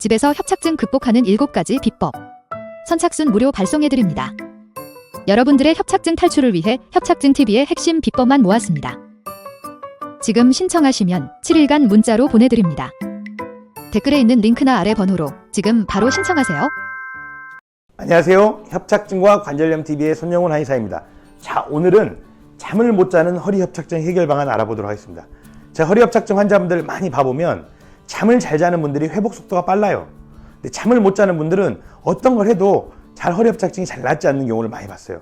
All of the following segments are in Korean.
집에서 협착증 극복하는 7가지 비법. 선착순 무료 발송해드립니다. 여러분들의 협착증 탈출을 위해 협착증TV의 핵심 비법만 모았습니다. 지금 신청하시면 7일간 문자로 보내드립니다. 댓글에 있는 링크나 아래 번호로 지금 바로 신청하세요. 안녕하세요. 협착증과 관절염TV의 손영훈 한의사입니다. 자, 오늘은 잠을 못 자는 허리협착증 해결 방안 알아보도록 하겠습니다. 제가 허리협착증 환자분들 많이 봐보면 잠을 잘 자는 분들이 회복 속도가 빨라요. 근데 잠을 못 자는 분들은 어떤 걸 해도 잘 허리협착증이 잘 낫지 않는 경우를 많이 봤어요.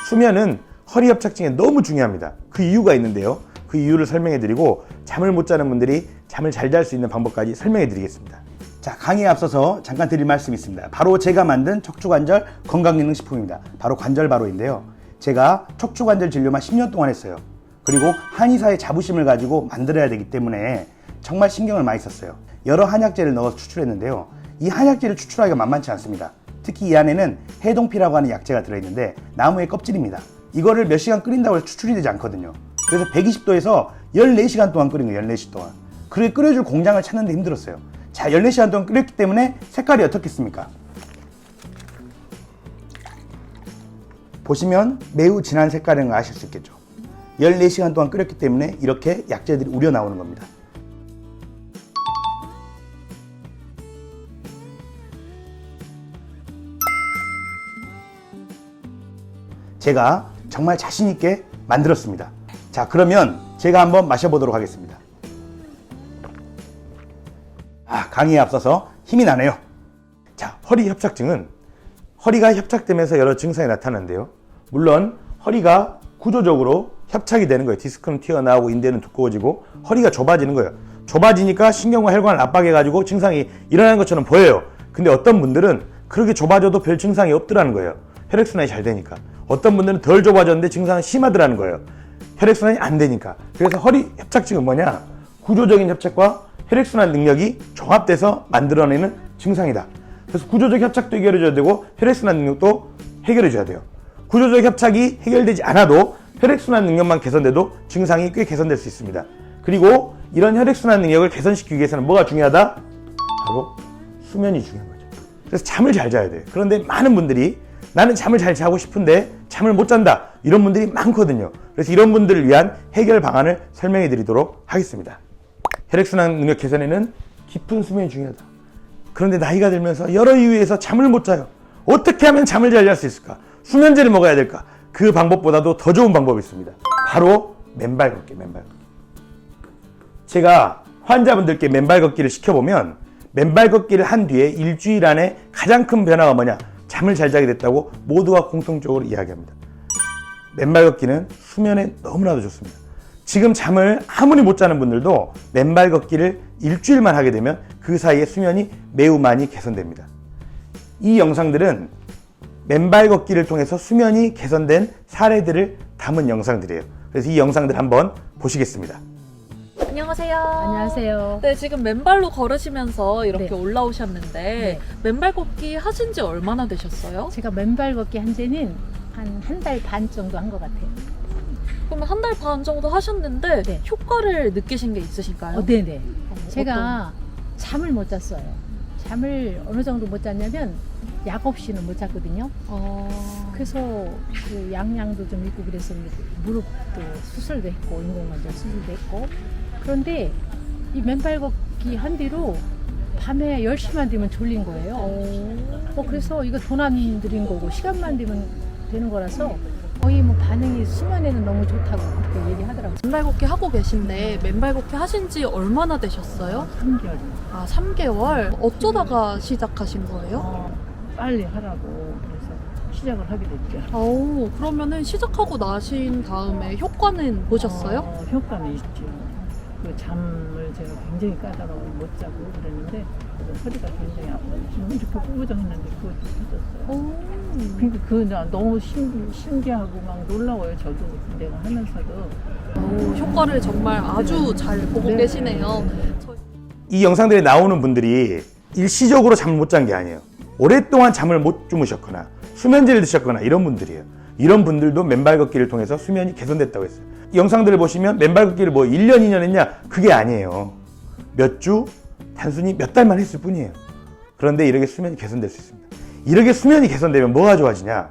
수면은 허리협착증에 너무 중요합니다. 그 이유가 있는데요. 그 이유를 설명해 드리고 잠을 못 자는 분들이 잠을 잘 잘 수 있는 방법까지 설명해 드리겠습니다. 자, 강의에 앞서서 잠깐 드릴 말씀이 있습니다. 바로 제가 만든 척추관절 건강기능식품입니다. 바로 관절바로인데요. 제가 척추관절 진료만 10년 동안 했어요. 그리고 한의사의 자부심을 가지고 만들어야 되기 때문에 정말 신경을 많이 썼어요. 여러 한약재를 넣어서 추출했는데요. 이 한약재를 추출하기가 만만치 않습니다. 특히 이 안에는 해동피라고 하는 약재가 들어있는데 나무의 껍질입니다. 이거를 몇 시간 끓인다고 해서 추출이 되지 않거든요. 그래서 120도에서 14시간 동안 끓인 거예요. 14시 동안. 그렇게 끓여줄 공장을 찾는데 힘들었어요. 자, 14시간 동안 끓였기 때문에 색깔이 어떻겠습니까? 보시면 매우 진한 색깔인 걸 아실 수 있겠죠. 14시간 동안 끓였기 때문에 이렇게 약재들이 우려 나오는 겁니다. 제가 정말 자신 있게 만들었습니다. 자, 그러면 제가 한번 마셔보도록 하겠습니다. 강의에 앞서서 힘이 나네요. 자, 허리 협착증은 허리가 협착되면서 여러 증상이 나타나는데요. 물론 허리가 구조적으로 협착이 되는 거예요. 디스크는 튀어나오고 인대는 두꺼워지고 허리가 좁아지는 거예요. 좁아지니까 신경과 혈관을 압박해가지고 증상이 일어나는 것처럼 보여요. 근데 어떤 분들은 그렇게 좁아져도 별 증상이 없더라는 거예요. 혈액순환이 잘 되니까. 어떤 분들은 덜 좁아졌는데 증상은 심하더라는 거예요. 혈액순환이 안 되니까. 그래서 허리 협착증은 뭐냐? 구조적인 협착과 혈액순환 능력이 종합돼서 만들어내는 증상이다. 그래서 구조적 협착도 해결해줘야 되고 혈액순환 능력도 해결해줘야 돼요. 구조적 협착이 해결되지 않아도 혈액순환 능력만 개선돼도 증상이 꽤 개선될 수 있습니다. 그리고 이런 혈액순환 능력을 개선시키기 위해서는 뭐가 중요하다? 바로 수면이 중요한 거죠. 그래서 잠을 잘 자야 돼요. 그런데 많은 분들이 나는 잠을 잘 자고 싶은데 잠을 못 잔다. 이런 분들이 많거든요. 그래서 이런 분들을 위한 해결 방안을 설명해 드리도록 하겠습니다. 혈액순환 능력 개선에는 깊은 수면이 중요하다. 그런데 나이가 들면서 여러 이유에서 잠을 못 자요. 어떻게 하면 잠을 잘 잘 수 있을까? 수면제를 먹어야 될까? 그 방법보다도 더 좋은 방법이 있습니다. 바로 맨발 걷기, 맨발 걷기. 제가 환자분들께 맨발 걷기를 시켜보면 맨발 걷기를 한 뒤에 일주일 안에 가장 큰 변화가 뭐냐? 잠을 잘 자게 됐다고 모두가 공통적으로 이야기합니다. 맨발 걷기는 수면에 너무나도 좋습니다. 지금 잠을 아무리 못 자는 분들도 맨발 걷기를 일주일만 하게 되면 그 사이에 수면이 매우 많이 개선됩니다. 이 영상들은 맨발 걷기를 통해서 수면이 개선된 사례들을 담은 영상들이에요. 그래서 이 영상들 한번 보시겠습니다. 안녕하세요. 안녕하세요. 네, 지금 맨발로 걸으시면서 이렇게 네. 올라오셨는데 네. 맨발 걷기 하신 지 얼마나 되셨어요? 제가 맨발 걷기 한 지는 한 달 반 정도 한 것 같아요. 그러면 한 달 반 정도 하셨는데 네. 효과를 느끼신 게 있으신가요? 네네. 제가 잠을 못 잤어요. 잠을 어느 정도 못 잤냐면 약 없이는 못 잤거든요. 그래서 그 양양도 좀 있고 그래서 무릎도 수술도 했고 인공관절 수술도 했고 그런데 이 맨발 걷기 한 뒤로 밤에 10시만 되면 졸린 거예요. 그래서 이거 돈 안 들인 거고 시간만 되면 되는 거라서 거의 뭐 반응이 수면에는 너무 좋다고 그렇게 얘기하더라고요. 맨발 걷기 하고 계신데 맨발 걷기 하신 지 얼마나 되셨어요? 3개월. 아, 3개월? 어쩌다가 시작하신 거예요? 빨리 하라고 그래서 시작을 하게 됐죠. 그러면은 시작하고 나신 다음에 효과는 보셨어요? 효과는 있죠. 그 잠을 제가 굉장히 까다로워 못 자고 그랬는데 허리가 굉장히 아파요. 지금 이렇게 구부정했는데 그거 터졌어요. 그러니까 그 너무 신기하고 막 놀라워요. 저도 내가 하면서도. 효과를 정말 아주 잘 보고 네. 계시네요. 이 영상들에 나오는 분들이 일시적으로 잠을 못 잔 게 아니에요. 오랫동안 잠을 못 주무셨거나 수면제를 드셨거나 이런 분들이에요. 이런 분들도 맨발 걷기를 통해서 수면이 개선됐다고 했어요. 이 영상들을 보시면 맨발 걷기를 뭐 1년, 2년 했냐? 그게 아니에요. 몇 주, 단순히 몇 달만 했을 뿐이에요. 그런데 이렇게 수면이 개선될 수 있습니다. 이렇게 수면이 개선되면 뭐가 좋아지냐?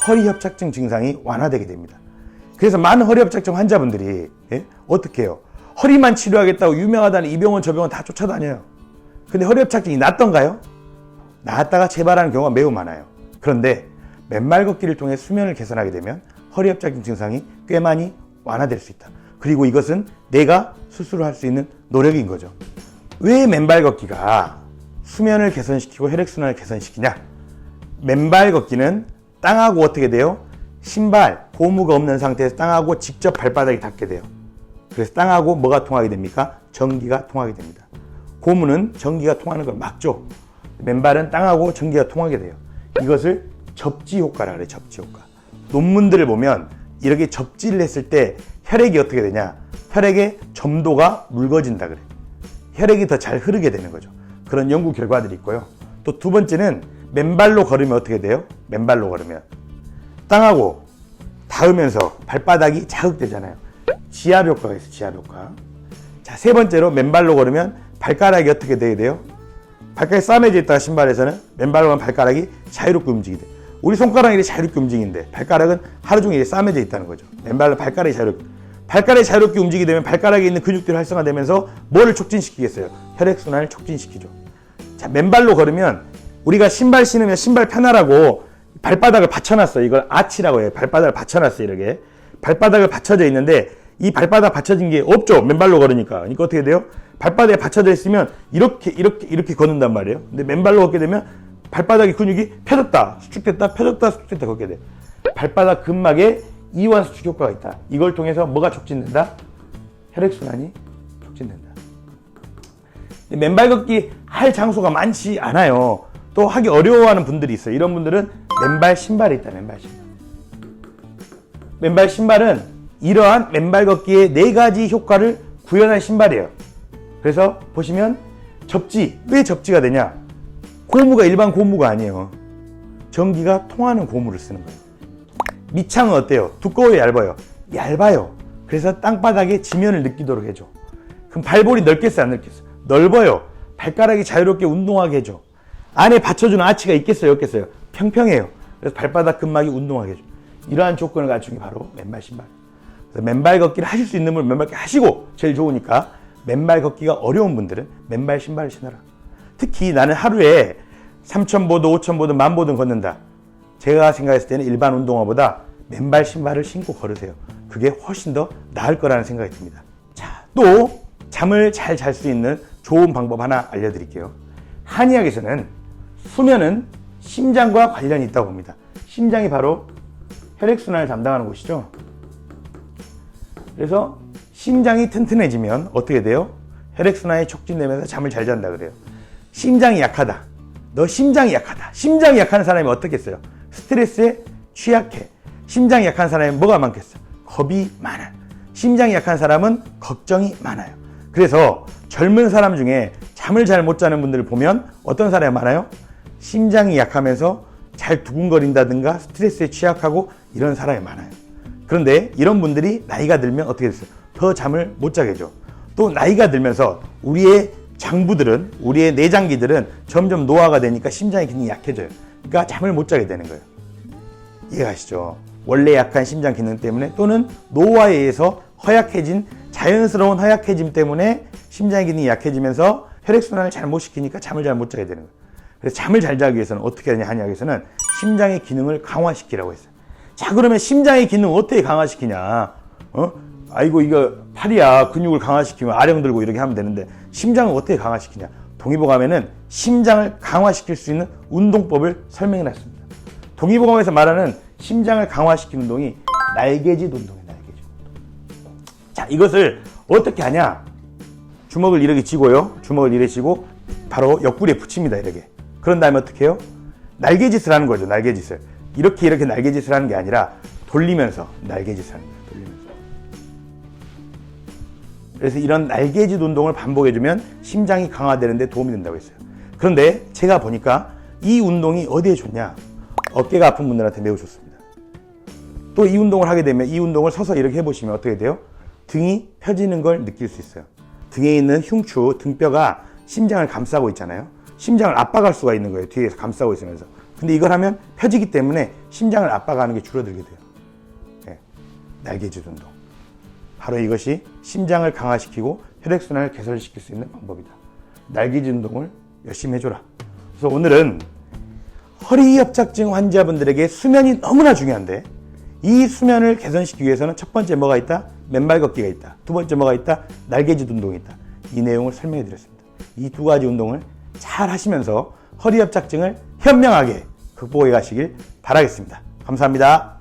허리 협착증 증상이 완화되게 됩니다. 그래서 많은 허리 협착증 환자분들이 어떻게 해요? 허리만 치료하겠다고 유명하다는 이 병원 저 병원 다 쫓아다녀요. 근데 허리 협착증이 낫던가요? 나았다가 재발하는 경우가 매우 많아요. 그런데 맨발 걷기를 통해 수면을 개선하게 되면 허리 협착증 증상이 꽤 많이 완화될 수 있다. 그리고 이것은 내가 스스로 할 수 있는 노력인 거죠. 왜 맨발 걷기가 수면을 개선시키고 혈액순환을 개선시키냐? 맨발 걷기는 땅하고 어떻게 돼요? 신발, 고무가 없는 상태에서 땅하고 직접 발바닥이 닿게 돼요. 그래서 땅하고 뭐가 통하게 됩니까? 전기가 통하게 됩니다. 고무는 전기가 통하는 걸 막죠. 맨발은 땅하고 전기가 통하게 돼요. 이것을 접지 효과라 그래요. 접지 효과. 논문들을 보면 이렇게 접지를 했을 때 혈액이 어떻게 되냐? 혈액의 점도가 묽어진다 그래요. 혈액이 더 잘 흐르게 되는 거죠. 그런 연구 결과들이 있고요. 또 두 번째는 맨발로 걸으면 어떻게 돼요? 맨발로 걸으면 땅하고 닿으면서 발바닥이 자극되잖아요. 지압 효과가 있어요. 지압 효과. 자, 세 번째로 맨발로 걸으면 발가락이 어떻게 돼야 돼요? 발가락이 싸매져 있다가 신발에서는 맨발로 가면 발가락이 자유롭게 움직이게 돼요. 우리 손가락이 자유롭게 움직이는데 발가락은 하루 종일 싸매져 있다는 거죠. 맨발로 발가락이 자유롭게 움직이게 되면 발가락에 있는 근육들이 활성화되면서 뭐를 촉진시키겠어요? 혈액순환을 촉진시키죠. 자, 맨발로 걸으면 우리가 신발 신으면 신발 편하라고 발바닥을 받쳐놨어요. 이걸 아치라고 해요. 발바닥을 받쳐놨어요. 이렇게 발바닥을 받쳐져 있는데 이 발바닥 받쳐진 게 없죠. 맨발로 걸으니까. 그러니까 어떻게 돼요? 발바닥에 받쳐져 있으면 이렇게 걷는단 말이에요. 근데 맨발로 걷게 되면 발바닥의 근육이 펴졌다, 수축됐다, 펴졌다, 수축됐다 걷게 돼. 발바닥 근막에 이완 수축 효과가 있다. 이걸 통해서 뭐가 촉진된다? 혈액순환이 촉진된다. 맨발 걷기 할 장소가 많지 않아요. 또 하기 어려워하는 분들이 있어요. 이런 분들은 맨발 신발이 있다. 맨발 신발. 맨발 신발은 이러한 맨발 걷기의 4가지 효과를 구현한 신발이에요. 그래서 보시면 접지, 왜 접지가 되냐? 고무가 일반 고무가 아니에요. 전기가 통하는 고무를 쓰는 거예요. 밑창은 어때요? 두꺼워요, 얇아요? 얇아요. 그래서 땅바닥에 지면을 느끼도록 해줘. 그럼 발볼이 넓겠어요, 안 넓겠어요? 넓어요. 발가락이 자유롭게 운동하게 해줘. 안에 받쳐주는 아치가 있겠어요, 없겠어요? 평평해요. 그래서 발바닥 근막이 운동하게 해줘. 이러한 조건을 갖춘 게 바로 맨발 신발. 그래서 맨발 걷기를 하실 수 있는 분은 맨발 걷기 하시고 제일 좋으니까 맨발 걷기가 어려운 분들은 맨발 신발을 신어라. 특히 나는 하루에 3,000보드, 5,000보드, 10,000보드 걷는다. 제가 생각했을 때는 일반 운동화보다 맨발 신발을 신고 걸으세요. 그게 훨씬 더 나을 거라는 생각이 듭니다. 자, 또 잠을 잘 잘 수 있는 좋은 방법 하나 알려드릴게요. 한의학에서는 수면은 심장과 관련이 있다고 봅니다. 심장이 바로 혈액순환을 담당하는 곳이죠. 그래서 심장이 튼튼해지면 어떻게 돼요? 혈액순환이 촉진되면서 잠을 잘 잔다 그래요. 심장이 약하다. 너 심장이 약하다. 심장이 약한 사람이 어떻겠어요? 스트레스에 취약해. 심장이 약한 사람이 뭐가 많겠어? 겁이 많아. 심장이 약한 사람은 걱정이 많아요. 그래서 젊은 사람 중에 잠을 잘 못 자는 분들을 보면 어떤 사람이 많아요? 심장이 약하면서 잘 두근거린다든가 스트레스에 취약하고 이런 사람이 많아요. 그런데 이런 분들이 나이가 들면 어떻게 됐어요? 더 잠을 못 자게 해줘. 또 나이가 들면서 우리의 장부들은, 우리의 내장기들은 점점 노화가 되니까 심장의 기능이 약해져요. 그러니까 잠을 못 자게 되는 거예요. 이해가시죠? 원래 약한 심장 기능 때문에 또는 노화에 의해서 허약해진, 자연스러운 허약해짐 때문에 심장 기능이 약해지면서 혈액순환을 잘 못 시키니까 잠을 잘 못 자게 되는 거예요. 그래서 잠을 잘 자기 위해서는 어떻게 하냐, 한의학에서는 심장의 기능을 강화시키라고 했어요. 자, 그러면 심장의 기능을 어떻게 강화시키냐? 아이고, 이거 팔이야. 근육을 강화시키면 아령 들고 이렇게 하면 되는데 심장을 어떻게 강화시키냐? 동의보감에는 심장을 강화시킬 수 있는 운동법을 설명해 놨습니다. 동의보감에서 말하는 심장을 강화시키는 운동이 날개짓 운동이에요. 날개짓 운동. 자, 이것을 어떻게 하냐? 주먹을 이렇게 쥐고요. 주먹을 이렇게 쥐고 바로 옆구리에 붙입니다. 이렇게. 그런 다음에 어떻게 해요? 날개짓을 하는 거죠. 날개짓을. 이렇게 날개짓을 하는 게 아니라 돌리면서 날개짓을 하는 거예요. 돌리면서. 그래서 이런 날개짓 운동을 반복해주면 심장이 강화되는 데 도움이 된다고 했어요. 그런데 제가 보니까 이 운동이 어디에 좋냐? 어깨가 아픈 분들한테 매우 좋습니다. 또 이 운동을 하게 되면 이 운동을 서서 이렇게 해보시면 어떻게 돼요? 등이 펴지는 걸 느낄 수 있어요. 등에 있는 흉추, 등뼈가 심장을 감싸고 있잖아요. 심장을 압박할 수가 있는 거예요. 뒤에서 감싸고 있으면서. 근데 이걸 하면 펴지기 때문에 심장을 압박하는 게 줄어들게 돼요. 네. 날개짓 운동. 바로 이것이 심장을 강화시키고 혈액순환을 개선시킬 수 있는 방법이다. 날개짓 운동을 열심히 해줘라. 그래서 오늘은 허리 협착증 환자분들에게 수면이 너무나 중요한데 이 수면을 개선시키기 위해서는 첫 번째 뭐가 있다? 맨발 걷기가 있다. 두 번째 뭐가 있다? 날개짓 운동이 있다. 이 내용을 설명해 드렸습니다. 이 두 가지 운동을 잘 하시면서 허리 협착증을 현명하게 극복해 가시길 바라겠습니다. 감사합니다.